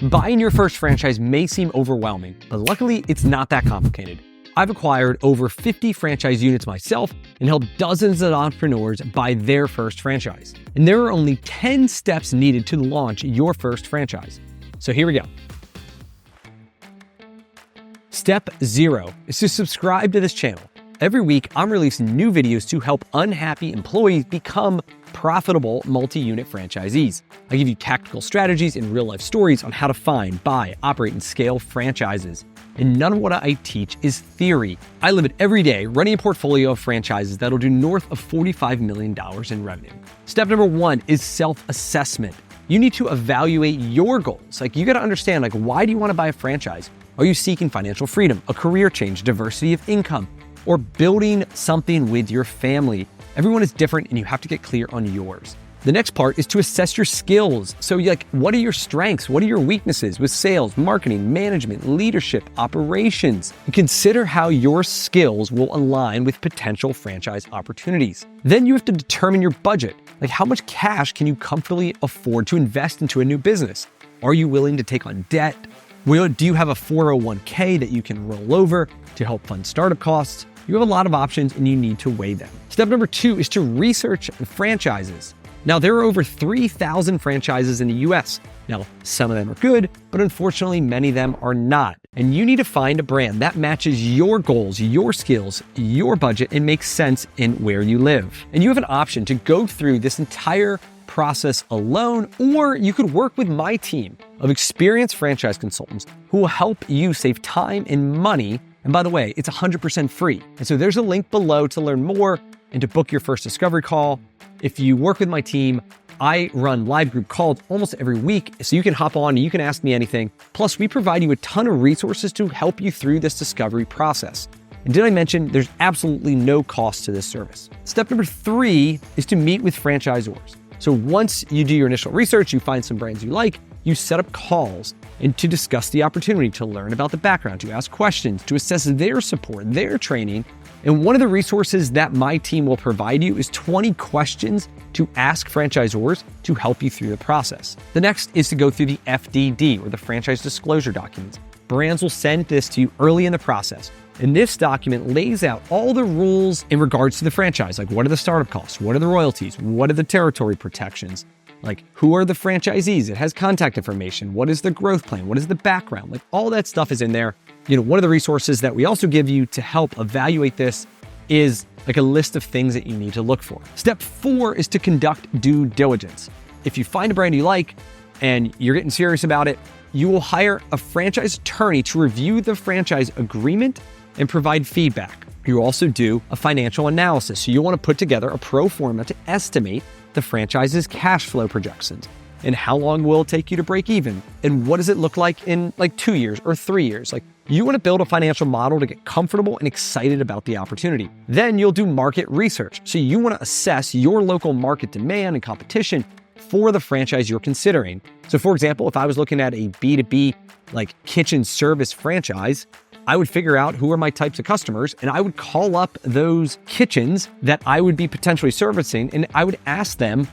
Buying your first franchise may seem overwhelming, but luckily it's not that complicated. I've acquired over 50 franchise units myself and helped dozens of entrepreneurs buy their first franchise. And there are only 10 steps needed to launch your first franchise. So here we go. Step 0 is to subscribe to this channel. Every week, I'm releasing new videos to help unhappy employees become profitable multi-unit franchisees. I give you tactical strategies and real-life stories on how to find, buy, operate, and scale franchises. And none of what I teach is theory. I live it every day running a portfolio of franchises that'll do north of $45 million in revenue. Step number 1 is self-assessment. You need to evaluate your goals. You gotta understand, why do you wanna buy a franchise? Are you seeking financial freedom, a career change, diversity of income, or building something with your family? Everyone is different and you have to get clear on yours. The next part is to assess your skills. So what are your strengths? What are your weaknesses with sales, marketing, management, leadership, operations? And consider how your skills will align with potential franchise opportunities. Then you have to determine your budget. How much cash can you comfortably afford to invest into a new business? Are you willing to take on debt? Do you have a 401k that you can roll over to help fund startup costs? You have a lot of options and you need to weigh them. Step number 2 is to research franchises. Now, there are over 3,000 franchises in the US. Now, some of them are good, but unfortunately, many of them are not. And you need to find a brand that matches your goals, your skills, your budget, and makes sense in where you live. And you have an option to go through this entire process alone, or you could work with my team of experienced franchise consultants who will help you save time and money. And by the way, it's 100% free. And so there's a link below to learn more and to book your first discovery call. If you work with my team, I run live group calls almost every week, so you can hop on and you can ask me anything. Plus, we provide you a ton of resources to help you through this discovery process. And did I mention there's absolutely no cost to this service? Step number 3 is to meet with franchisors. So once you do your initial research, you find some brands you like, you set up calls and to discuss the opportunity, to learn about the background, to ask questions, to assess their support, their training. And one of the resources that my team will provide you is 20 questions to ask franchisors to help you through the process. The next is to go through the FDD, or the franchise disclosure documents. Brands will send this to you early in the process. And this document lays out all the rules in regards to the franchise, what are the startup costs? What are the royalties? What are the territory protections? Who are the franchisees? It has contact information. What is the growth plan? What is the background? All that stuff is in there. One of the resources that we also give you to help evaluate this is a list of things that you need to look for. Step 4 is to conduct due diligence. If you find a brand you like and you're getting serious about it, you will hire a franchise attorney to review the franchise agreement and provide feedback. You also do a financial analysis. So you'll want to put together a pro forma to estimate the franchise's cash flow projections and how long will it take you to break even and what does it look like in 2 years or 3 years. You want to build a financial model to get comfortable and excited about the opportunity. Then you'll do market research. So you want to assess your local market demand and competition for the franchise you're considering. So for example, if I was looking at a B2B kitchen service franchise, I would figure out who are my types of customers and I would call up those kitchens that I would be potentially servicing and I would ask them,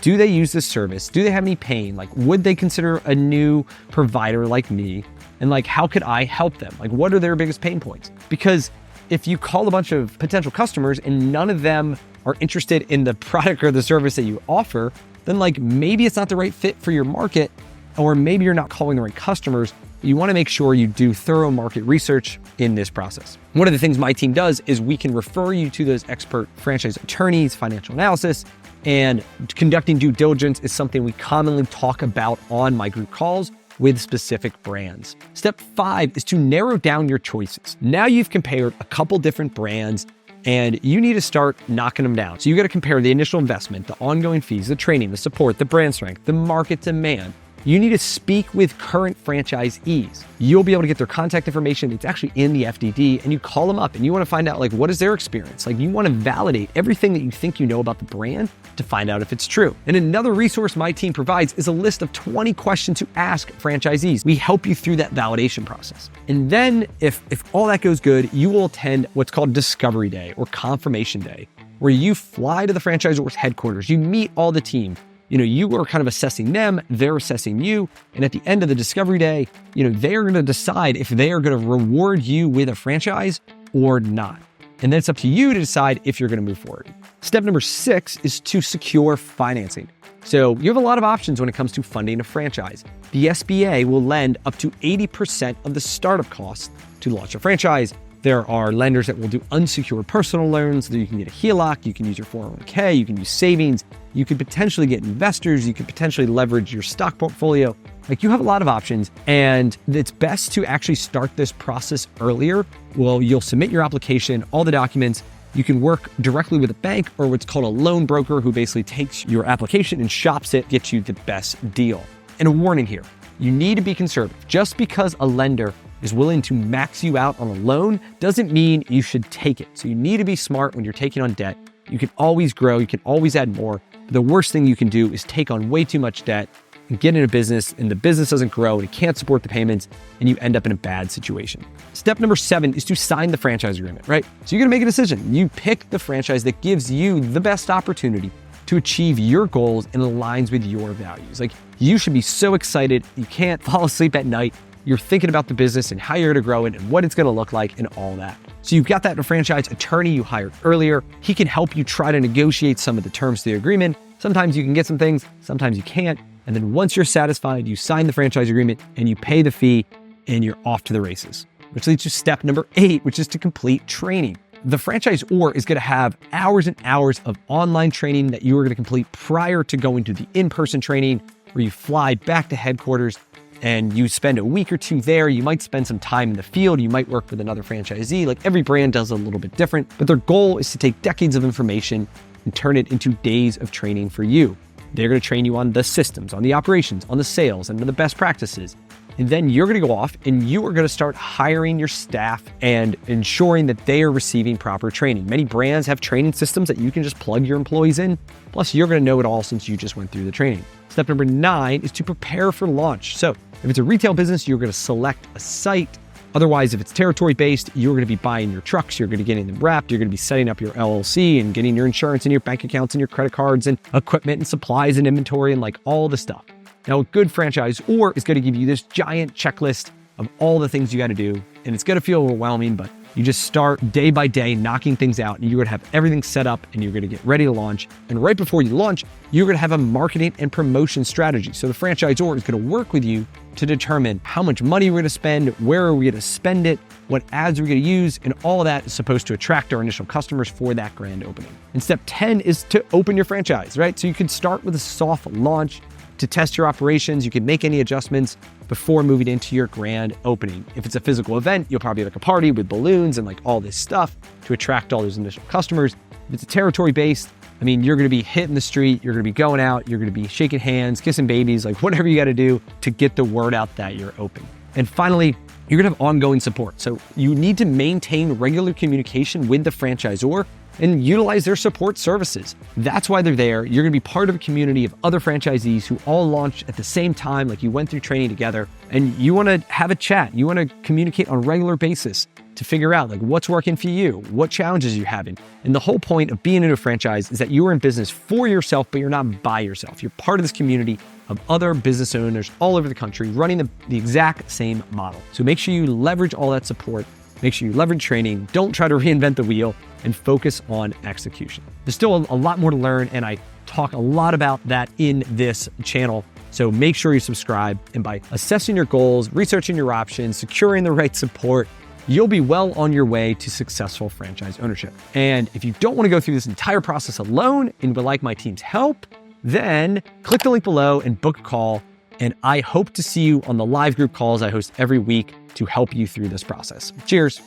do they use this service? Do they have any pain? Would they consider a new provider like me? And how could I help them? What are their biggest pain points? Because if you call a bunch of potential customers and none of them are interested in the product or the service that you offer, then maybe it's not the right fit for your market, or maybe you're not calling the right customers. You want to make sure you do thorough market research in this process. One of the things my team does is we can refer you to those expert franchise attorneys, financial analysis, and conducting due diligence is something we commonly talk about on my group calls with specific brands. Step 5 is to narrow down your choices. Now you've compared a couple different brands and you need to start knocking them down. So you got to compare the initial investment, the ongoing fees, the training, the support, the brand strength, the market demand. You need to speak with current franchisees. You'll be able to get their contact information. It's actually in the FDD, and you call them up and you want to find out what is their experience? You want to validate everything that you think you know about the brand to find out if it's true. And another resource my team provides is a list of 20 questions to ask franchisees. We help you through that validation process. And then if all that goes good, you will attend what's called Discovery Day or Confirmation Day, where you fly to the franchisor's headquarters, you meet all the team, You are kind of assessing them, they're assessing you. And at the end of the discovery day, they are going to decide if they are going to reward you with a franchise or not. And then it's up to you to decide if you're going to move forward. Step number 6 is to secure financing. So you have a lot of options when it comes to funding a franchise. The SBA will lend up to 80% of the startup costs to launch a franchise. There are lenders that will do unsecured personal loans. You can get a HELOC, you can use your 401k, you can use savings, you could potentially get investors, you could potentially leverage your stock portfolio. You have a lot of options, and it's best to actually start this process earlier. Well, you'll submit your application, all the documents. You can work directly with a bank or what's called a loan broker, who basically takes your application and shops it, gets you the best deal. And a warning here, you need to be conservative. Just because a lender is willing to max you out on a loan doesn't mean you should take it. So you need to be smart when you're taking on debt. You can always grow, you can always add more. But the worst thing you can do is take on way too much debt and get in a business, and the business doesn't grow and it can't support the payments, and you end up in a bad situation. Step number 7 is to sign the franchise agreement, right? So you're gonna make a decision. You pick the franchise that gives you the best opportunity to achieve your goals and aligns with your values. You should be so excited, you can't fall asleep at night. You're thinking about the business and how you're gonna grow it and what it's gonna look like and all that. So you've got that in a franchise attorney you hired earlier. He can help you try to negotiate some of the terms of the agreement. Sometimes you can get some things, sometimes you can't. And then once you're satisfied, you sign the franchise agreement and you pay the fee and you're off to the races. Which leads to step number 8, which is to complete training. The franchisor is gonna have hours and hours of online training that you are gonna complete prior to going to the in-person training, where you fly back to headquarters and you spend a week or 2 there. You might spend some time in the field. You might work with another franchisee. Every brand does a little bit different, but their goal is to take decades of information and turn it into days of training for you. They're going to train you on the systems, on the operations, on the sales, and on the best practices. And then you're going to go off and you are going to start hiring your staff and ensuring that they are receiving proper training. Many brands have training systems that you can just plug your employees in. Plus, you're going to know it all since you just went through the training. Step number 9 is to prepare for launch. So if it's a retail business, you're going to select a site. Otherwise, if it's territory-based, you're going to be buying your trucks, you're going to be getting them wrapped, you're going to be setting up your LLC and getting your insurance and your bank accounts and your credit cards and equipment and supplies and inventory and all the stuff. Now, a good franchisor is going to give you this giant checklist of all the things you got to do, and it's going to feel overwhelming, but you just start day by day knocking things out, and you're going to have everything set up and you're going to get ready to launch. And right before you launch, you're going to have a marketing and promotion strategy. So the franchisor is going to work with you to determine how much money we're going to spend, where are we going to spend it, what ads we're going to use, and all of that is supposed to attract our initial customers for that grand opening. And step 10 is to open your franchise, right? So you can start with a soft launch to test your operations. You can make any adjustments before moving into your grand opening. If it's a physical event, you'll probably have a party with balloons and all this stuff to attract all those initial customers. If it's a territory-based, you're going to be hitting the street, you're going to be going out, you're going to be shaking hands, kissing babies, whatever you got to do to get the word out that you're open. And finally, you're going to have ongoing support. So you need to maintain regular communication with the franchisor and utilize their support services. That's why they're there. You're gonna be part of a community of other franchisees who all launch at the same time, you went through training together, and you wanna have a chat. You wanna communicate on a regular basis to figure out what's working for you, what challenges you're having. And the whole point of being in a franchise is that you are in business for yourself, but you're not by yourself. You're part of this community of other business owners all over the country running the exact same model. So make sure you leverage all that support. Make sure you leverage training. Don't try to reinvent the wheel, and focus on execution. There's still a lot more to learn, and I talk a lot about that in this channel. So make sure you subscribe, and by assessing your goals, researching your options, securing the right support, you'll be well on your way to successful franchise ownership. And if you don't want to go through this entire process alone and would like my team's help, then click the link below and book a call. And I hope to see you on the live group calls I host every week to help you through this process. Cheers.